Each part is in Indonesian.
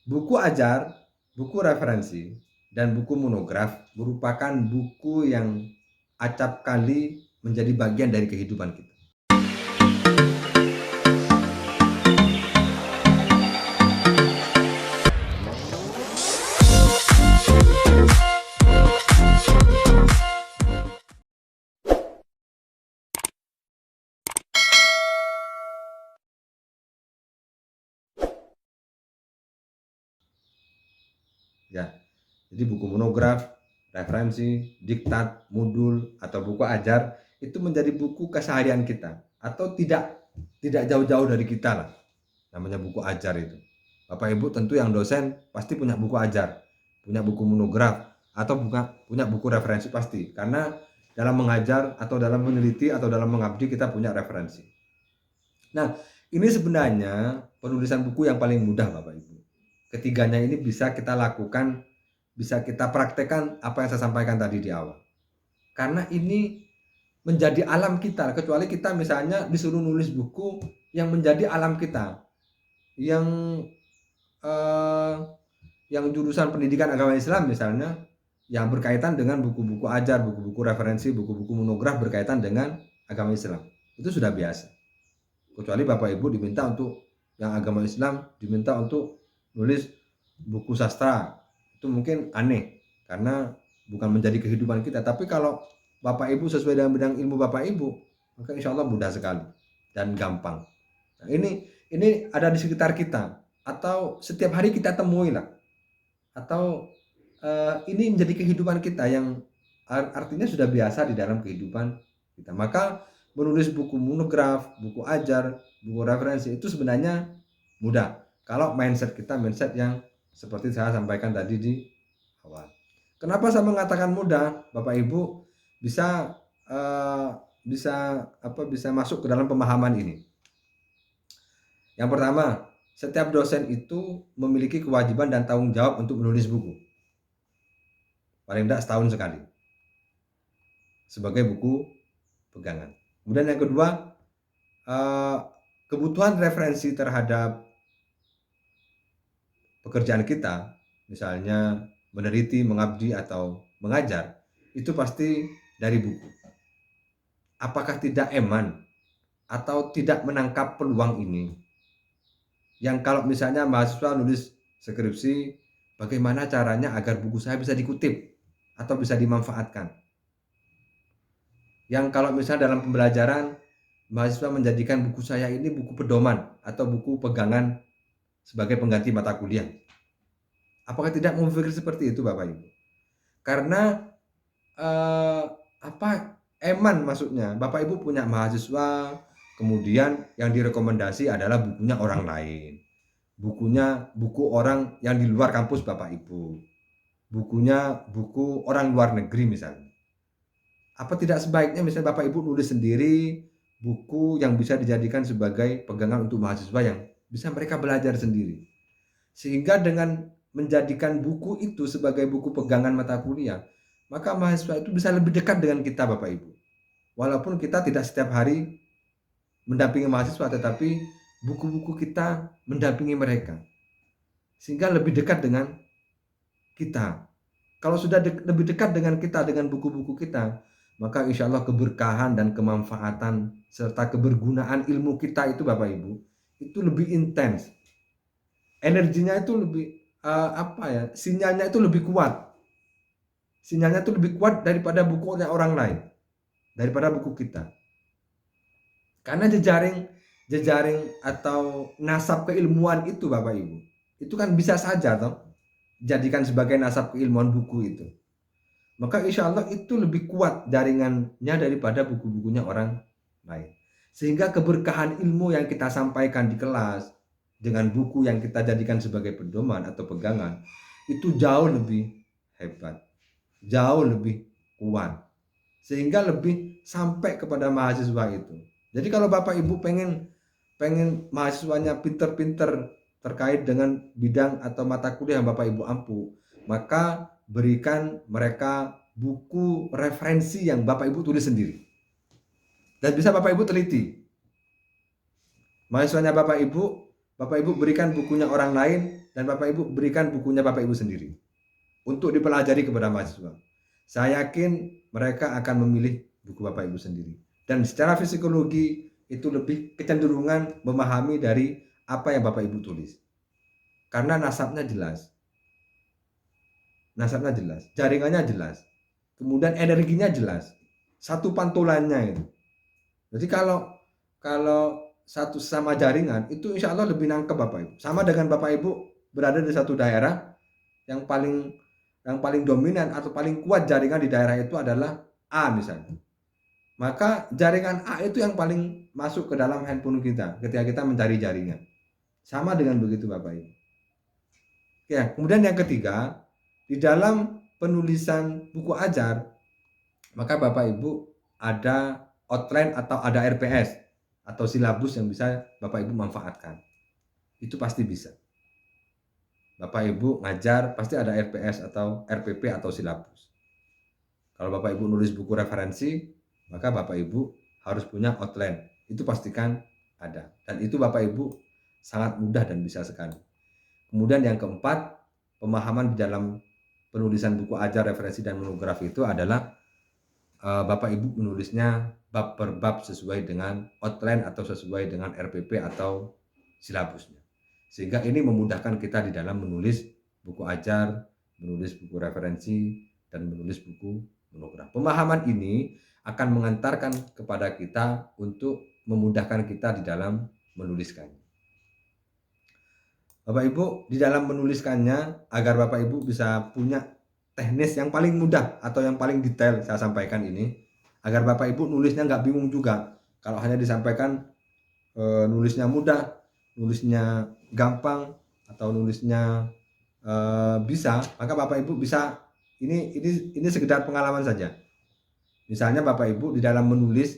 Buku ajar, buku referensi, dan buku monograf merupakan buku yang acap kali menjadi bagian dari kehidupan kita. Ya, jadi buku monograf, referensi, diktat, modul, atau buku ajar itu menjadi buku keseharian kita atau tidak jauh-jauh dari kita lah. Namanya buku ajar itu. Bapak Ibu tentu yang dosen pasti punya buku ajar, punya buku monograf, atau punya buku referensi pasti. Karena dalam mengajar atau dalam meneliti atau dalam mengabdi kita punya referensi. Nah, ini sebenarnya penulisan buku yang paling mudah Bapak Ibu. Ketiganya ini bisa kita lakukan, bisa kita praktekkan apa yang saya sampaikan tadi di awal. Karena ini menjadi alam kita, kecuali kita misalnya disuruh nulis buku yang menjadi alam kita, yang eh, yang jurusan pendidikan agama Islam misalnya, yang berkaitan dengan buku-buku ajar, buku-buku referensi, buku-buku monograf berkaitan dengan agama Islam. Itu sudah biasa. Kecuali Bapak Ibu diminta untuk yang agama Islam, diminta untuk nulis buku sastra. Itu mungkin aneh, karena bukan menjadi kehidupan kita. Tapi kalau Bapak Ibu sesuai dengan bidang ilmu Bapak Ibu, maka insya Allah mudah sekali dan gampang. Nah, ini ada di sekitar kita, atau setiap hari kita temui lah, atau ini menjadi kehidupan kita yang artinya sudah biasa di dalam kehidupan kita. Maka menulis buku monograf, buku ajar, buku referensi itu sebenarnya mudah kalau mindset kita mindset yang seperti saya sampaikan tadi di awal. Kenapa saya mengatakan mudah? Bapak Ibu bisa bisa masuk ke dalam pemahaman ini. Yang pertama, setiap dosen itu memiliki kewajiban dan tanggung jawab untuk menulis buku. Paling tidak setahun sekali. Sebagai buku pegangan. Kemudian yang kedua, kebutuhan referensi terhadap pekerjaan kita, misalnya meneliti, mengabdi, atau mengajar, itu pasti dari buku. Apakah tidak eman atau tidak menangkap peluang ini? Yang kalau misalnya mahasiswa nulis skripsi, bagaimana caranya agar buku saya bisa dikutip atau bisa dimanfaatkan? Yang kalau misalnya dalam pembelajaran, mahasiswa menjadikan buku saya ini buku pedoman atau buku pegangan sebagai pengganti mata kuliah. Apakah tidak memikir seperti itu Bapak Ibu? Karena eman maksudnya, Bapak Ibu punya mahasiswa, kemudian yang direkomendasi adalah bukunya orang lain. Buku orang yang di luar kampus Bapak Ibu. Bukunya buku orang luar negeri misalnya. Apa tidak sebaiknya misalnya Bapak Ibu nulis sendiri buku yang bisa dijadikan sebagai pegangan untuk mahasiswa yang bisa mereka belajar sendiri. Sehingga dengan menjadikan buku itu sebagai buku pegangan mata kuliah, maka mahasiswa itu bisa lebih dekat dengan kita Bapak Ibu. Walaupun kita tidak setiap hari mendampingi mahasiswa, tetapi buku-buku kita mendampingi mereka. Sehingga lebih dekat dengan kita. Kalau sudah lebih dekat dengan kita, dengan buku-buku kita, maka insya Allah keberkahan dan kemanfaatan serta kebergunaan ilmu kita itu Bapak Ibu, itu lebih intens. Energinya itu lebih sinyalnya itu lebih kuat. Sinyalnya itu lebih kuat daripada bukunya orang lain, daripada buku kita. Karena jejaring atau nasab keilmuan itu Bapak Ibu, itu kan bisa saja toh jadikan sebagai nasab keilmuan buku itu. Maka insya Allah itu lebih kuat jaringannya daripada buku-bukunya orang lain. Sehingga keberkahan ilmu yang kita sampaikan di kelas dengan buku yang kita jadikan sebagai pedoman atau pegangan itu jauh lebih hebat, jauh lebih kuat, sehingga lebih sampai kepada mahasiswa itu. Jadi kalau Bapak Ibu pengen mahasiswanya pinter-pinter terkait dengan bidang atau mata kuliah yang Bapak Ibu ampu, maka berikan mereka buku referensi yang Bapak Ibu tulis sendiri. Dan bisa Bapak Ibu teliti. Mahasiswanya Bapak Ibu Bapak Ibu berikan bukunya orang lain dan Bapak Ibu berikan bukunya Bapak Ibu sendiri untuk dipelajari kepada mahasiswa. Saya yakin mereka akan memilih buku Bapak Ibu sendiri. Dan secara psikologi itu lebih kecenderungan memahami dari apa yang Bapak Ibu tulis. Karena nasabnya jelas. Nasabnya jelas, jaringannya jelas. Kemudian energinya jelas. Satu pantulannya itu. Jadi kalau satu sama jaringan itu insya Allah lebih nangkep Bapak Ibu. Sama dengan Bapak Ibu berada di satu daerah yang paling dominan atau paling kuat jaringan di daerah itu adalah A misalnya. Maka jaringan A itu yang paling masuk ke dalam handphone kita ketika kita mencari jaringan. Sama dengan begitu Bapak Ibu. Ya, kemudian yang ketiga, di dalam penulisan buku ajar, maka Bapak Ibu ada outline atau ada RPS atau silabus yang bisa Bapak Ibu manfaatkan. Itu pasti bisa. Bapak Ibu ngajar pasti ada RPS atau RPP atau silabus. Kalau Bapak Ibu nulis buku referensi, maka Bapak Ibu harus punya outline. Itu pastikan ada. Dan itu Bapak Ibu sangat mudah dan bisa sekali. Kemudian yang keempat, pemahaman di dalam penulisan buku ajar, referensi, dan monografi itu adalah Bapak Ibu menulisnya bab per bab sesuai dengan outline atau sesuai dengan RPP atau silabusnya. Sehingga ini memudahkan kita di dalam menulis buku ajar, menulis buku referensi, dan menulis buku monografi. Pemahaman ini akan mengantarkan kepada kita untuk memudahkan kita di dalam menuliskannya. Bapak Ibu di dalam menuliskannya agar Bapak Ibu bisa punya teknis yang paling mudah atau yang paling detail saya sampaikan ini, agar Bapak Ibu nulisnya nggak bingung juga. Kalau hanya disampaikan nulisnya mudah, nulisnya gampang, atau nulisnya bisa, maka Bapak Ibu bisa ini sekedar pengalaman saja. Misalnya Bapak Ibu di dalam menulis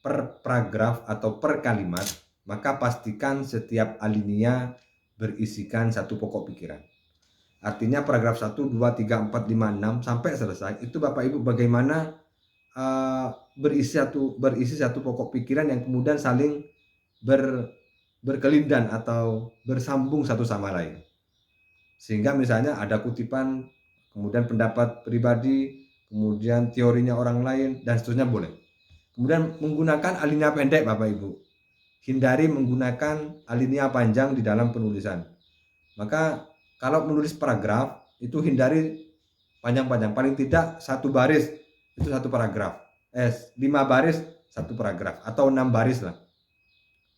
per paragraf atau per kalimat, maka pastikan setiap alinea berisikan satu pokok pikiran. Artinya paragraf 1, 2, 3, 4, 5, 6 sampai selesai itu Bapak Ibu bagaimana berisi satu pokok pikiran yang kemudian saling berkelindan atau bersambung satu sama lain. Sehingga misalnya ada kutipan, kemudian pendapat pribadi, kemudian teorinya orang lain dan seterusnya boleh. Kemudian menggunakan alinea pendek Bapak Ibu. Hindari menggunakan alinea panjang di dalam penulisan. Maka kalau menulis paragraf itu hindari panjang-panjang. Paling tidak 1 baris itu 1 paragraf. 5 baris 1 paragraf atau 6 baris lah.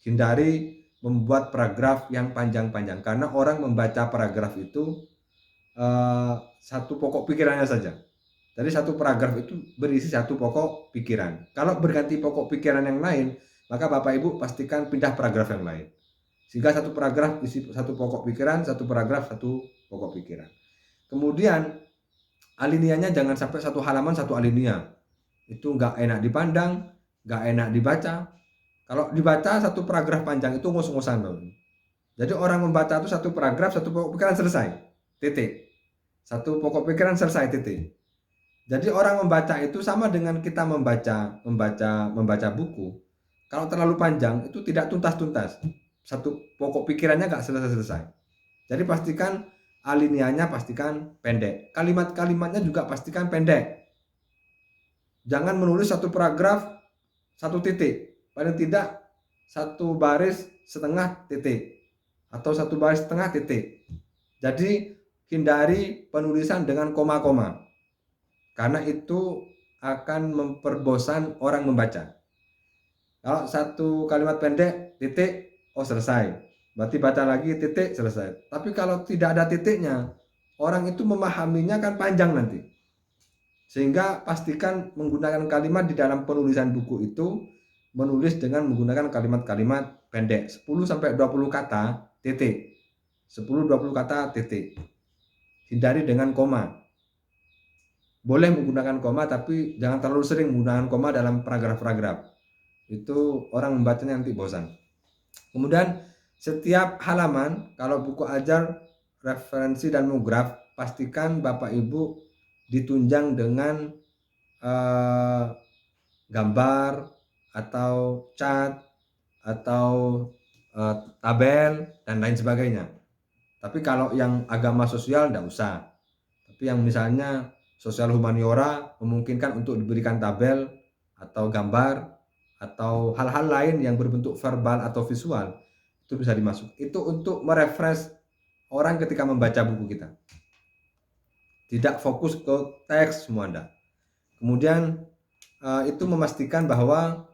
Hindari membuat paragraf yang panjang-panjang karena orang membaca paragraf itu satu pokok pikirannya saja. Jadi 1 paragraf itu berisi 1 pokok pikiran. Kalau berganti pokok pikiran yang lain, maka Bapak Ibu pastikan pindah paragraf yang lain. Sehingga 1 paragraf isi 1 pokok pikiran, 1 paragraf 1 pokok pikiran. Kemudian alineanya jangan sampai 1 halaman 1 alinea. Itu nggak enak dipandang, nggak enak dibaca. Kalau dibaca 1 paragraf panjang itu ngos-ngosan. Jadi orang membaca itu 1 paragraf, 1 pokok pikiran selesai. Titik. 1 pokok pikiran selesai, titik. Jadi orang membaca itu sama dengan kita membaca buku. Kalau terlalu panjang itu tidak tuntas-tuntas. 1 pokok pikirannya nggak selesai-selesai. Jadi pastikan alineanya pastikan pendek. Kalimat-kalimatnya juga pastikan pendek. Jangan menulis 1 paragraf 1 titik. Paling tidak 1 baris setengah titik. Atau 1 baris setengah titik. Jadi hindari penulisan dengan koma-koma. Karena itu akan memperbosan orang membaca. Kalau 1 kalimat pendek, titik, oh selesai. Berarti baca lagi, titik, selesai. Tapi kalau tidak ada titiknya, orang itu memahaminya kan panjang nanti. Sehingga pastikan menggunakan kalimat di dalam penulisan buku itu, menulis dengan menggunakan kalimat-kalimat pendek. 10-20 kata, titik. 10-20 kata, titik. Hindari dengan koma. Boleh menggunakan koma tapi jangan terlalu sering menggunakan koma dalam paragraf-paragraf. Itu orang membacanya nanti bosan. Kemudian setiap halaman kalau buku ajar, referensi dan monograf pastikan Bapak Ibu ditunjang dengan gambar atau cat atau tabel dan lain sebagainya. Tapi kalau yang agama sosial nggak usah. Tapi yang misalnya sosial humaniora memungkinkan untuk diberikan tabel atau gambar atau hal-hal lain yang berbentuk verbal atau visual, itu bisa dimasuk. Itu untuk merefresh orang ketika membaca buku kita. Tidak fokus ke teks semua Anda. Kemudian itu memastikan bahwa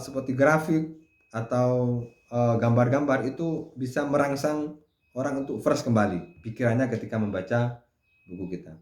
seperti grafik atau gambar-gambar itu bisa merangsang orang untuk fresh kembali pikirannya ketika membaca buku kita.